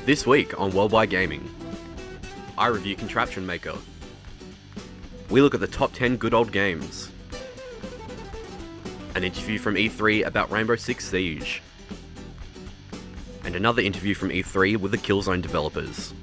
This week on Worldwide Gaming, I review Contraption Maker. We look at the top 10 good old games. An interview from E3 about Rainbow Six Siege. And another interview from E3 with the Killzone developers.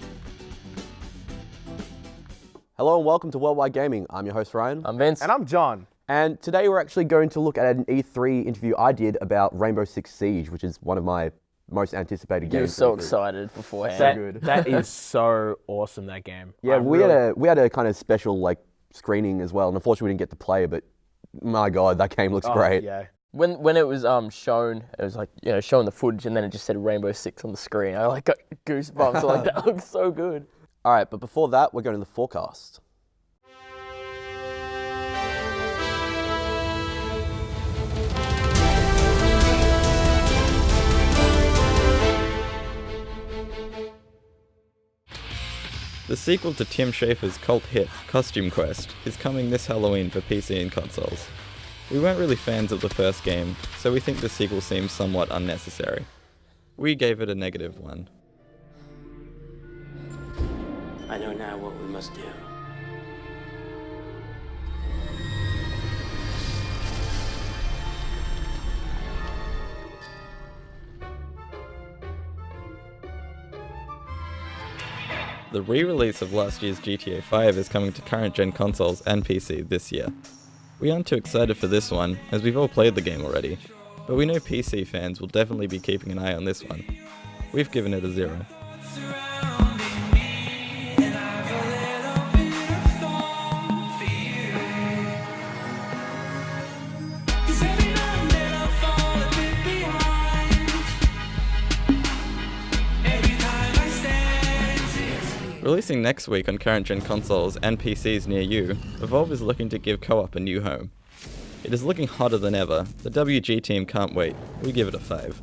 Hello and welcome to Worldwide Gaming. I'm your host Ryan. I'm Vince. And I'm John. And today we're actually going to look at an E3 interview I did about Rainbow Six Siege, which is one of my most anticipated games. You were so excited beforehand. So good. That is so awesome, that game. Yeah, we had a kind of special screening as well, and unfortunately we didn't get to play, but my god, that game looks great. Yeah. When it was shown, it was showing the footage, and then it just said Rainbow Six on the screen. I got goosebumps. That looks so good. All right, but before that, we're going to the forecast. The sequel to Tim Schafer's cult hit, Costume Quest, is coming this Halloween for PC and consoles. We weren't really fans of the first game, so we think the sequel seems somewhat unnecessary. We gave it a -1. I know now what we must do. The re-release of last year's GTA 5 is coming to current-gen consoles and PC this year. We aren't too excited for this one, as we've all played the game already, but we know PC fans will definitely be keeping an eye on this one. We've given it a 0. Releasing next week on current-gen consoles and PCs near you, Evolve is looking to give co-op a new home. It is looking hotter than ever. The WG team can't wait. We give it a 5.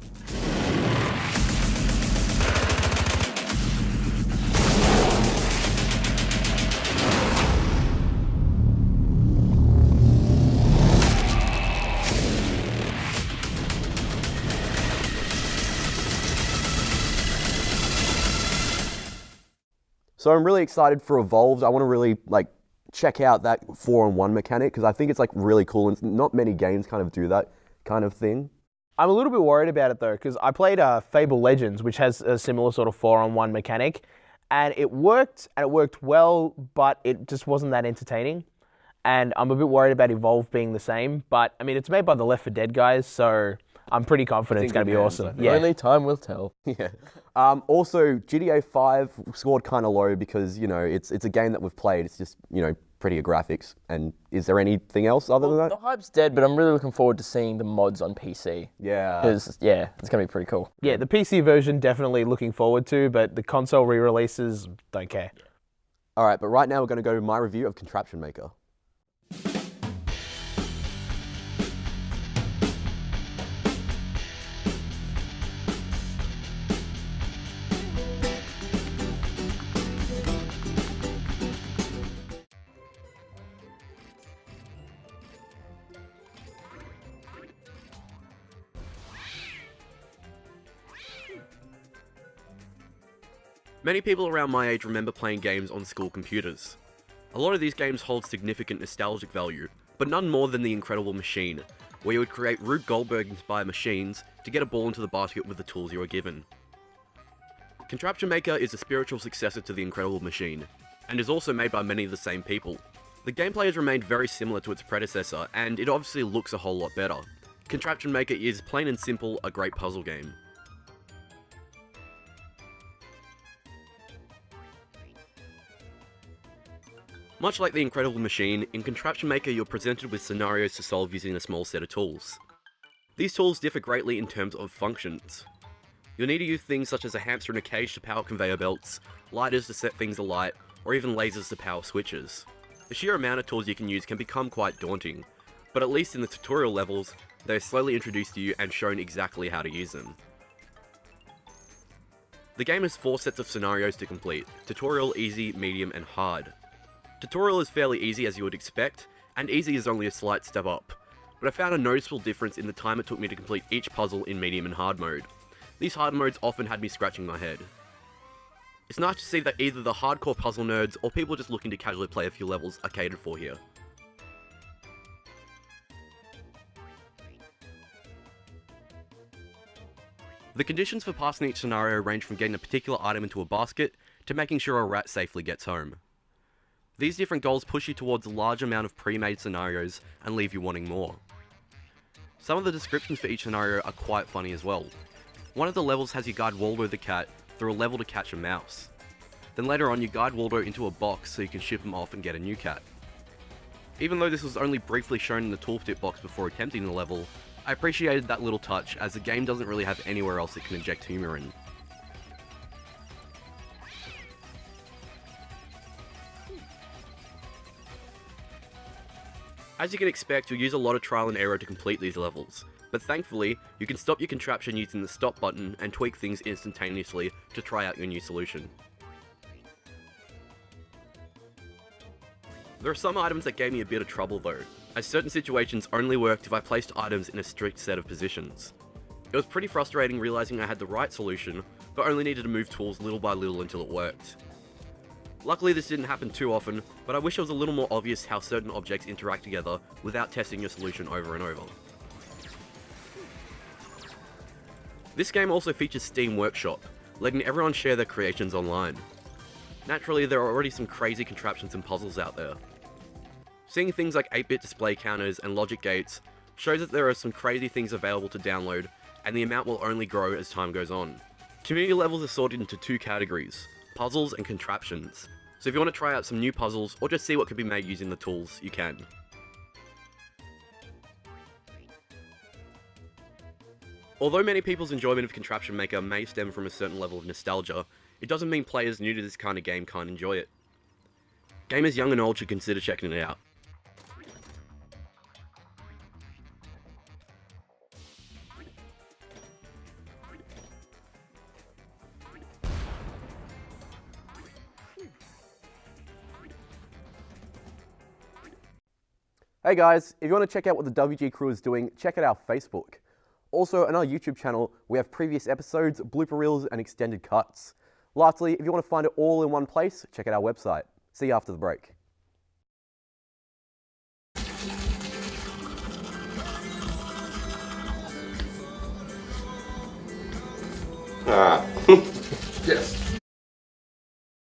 So I'm really excited for Evolved. I want to really check out that 4-on-1 mechanic because I think it's really cool, and not many games kind of do that kind of thing. I'm a little bit worried about it though, because I played Fable Legends, which has a similar sort of 4-on-1 mechanic, and it worked well, but it just wasn't that entertaining. And I'm a bit worried about Evolve being the same, but I mean, it's made by the Left 4 Dead guys, so I'm pretty confident it's going to be awesome. Yeah. Only time will tell. Yeah. Also, GTA 5 scored kind of low because, it's a game that we've played. It's just, prettier graphics. And is there anything else other than that? The hype's dead, but I'm really looking forward to seeing the mods on PC. Yeah. Because, it's going to be pretty cool. Yeah, the PC version definitely looking forward to, but the console re-releases, don't care. All right, but right now we're going to go to my review of Contraption Maker. Many people around my age remember playing games on school computers. A lot of these games hold significant nostalgic value, but none more than The Incredible Machine, where you would create Rube Goldberg-inspired machines to get a ball into the basket with the tools you were given. Contraption Maker is a spiritual successor to The Incredible Machine, and is also made by many of the same people. The gameplay has remained very similar to its predecessor, and it obviously looks a whole lot better. Contraption Maker is, plain and simple, a great puzzle game. Much like The Incredible Machine, in Contraption Maker you're presented with scenarios to solve using a small set of tools. These tools differ greatly in terms of functions. You'll need to use things such as a hamster in a cage to power conveyor belts, lighters to set things alight, or even lasers to power switches. The sheer amount of tools you can use can become quite daunting, but at least in the tutorial levels, they are slowly introduced to you and shown exactly how to use them. The game has 4 sets of scenarios to complete: Tutorial, Easy, Medium, and Hard. Tutorial is fairly easy as you would expect, and easy is only a slight step up, but I found a noticeable difference in the time it took me to complete each puzzle in medium and hard mode. These hard modes often had me scratching my head. It's nice to see that either the hardcore puzzle nerds or people just looking to casually play a few levels are catered for here. The conditions for passing each scenario range from getting a particular item into a basket to making sure a rat safely gets home. These different goals push you towards a large amount of pre-made scenarios and leave you wanting more. Some of the descriptions for each scenario are quite funny as well. One of the levels has you guide Waldo the cat through a level to catch a mouse. Then later on you guide Waldo into a box so you can ship him off and get a new cat. Even though this was only briefly shown in the tooltip box before attempting the level, I appreciated that little touch as the game doesn't really have anywhere else it can inject humour in. As you can expect, you'll use a lot of trial and error to complete these levels, but thankfully, you can stop your contraption using the stop button and tweak things instantaneously to try out your new solution. There are some items that gave me a bit of trouble though, as certain situations only worked if I placed items in a strict set of positions. It was pretty frustrating realizing I had the right solution, but only needed to move tools little by little until it worked. Luckily this didn't happen too often, but I wish it was a little more obvious how certain objects interact together without testing your solution over and over. This game also features Steam Workshop, letting everyone share their creations online. Naturally, there are already some crazy contraptions and puzzles out there. Seeing things like 8-bit display counters and logic gates shows that there are some crazy things available to download, and the amount will only grow as time goes on. Community levels are sorted into two categories: puzzles and contraptions. So if you want to try out some new puzzles or just see what could be made using the tools, you can. Although many people's enjoyment of Contraption Maker may stem from a certain level of nostalgia, it doesn't mean players new to this kind of game can't enjoy it. Gamers young and old should consider checking it out. Hey guys, if you want to check out what the WG crew is doing, check out our Facebook. Also, on our YouTube channel, we have previous episodes, blooper reels, and extended cuts. Lastly, if you want to find it all in one place, check out our website. See you after the break. Ah. Yes.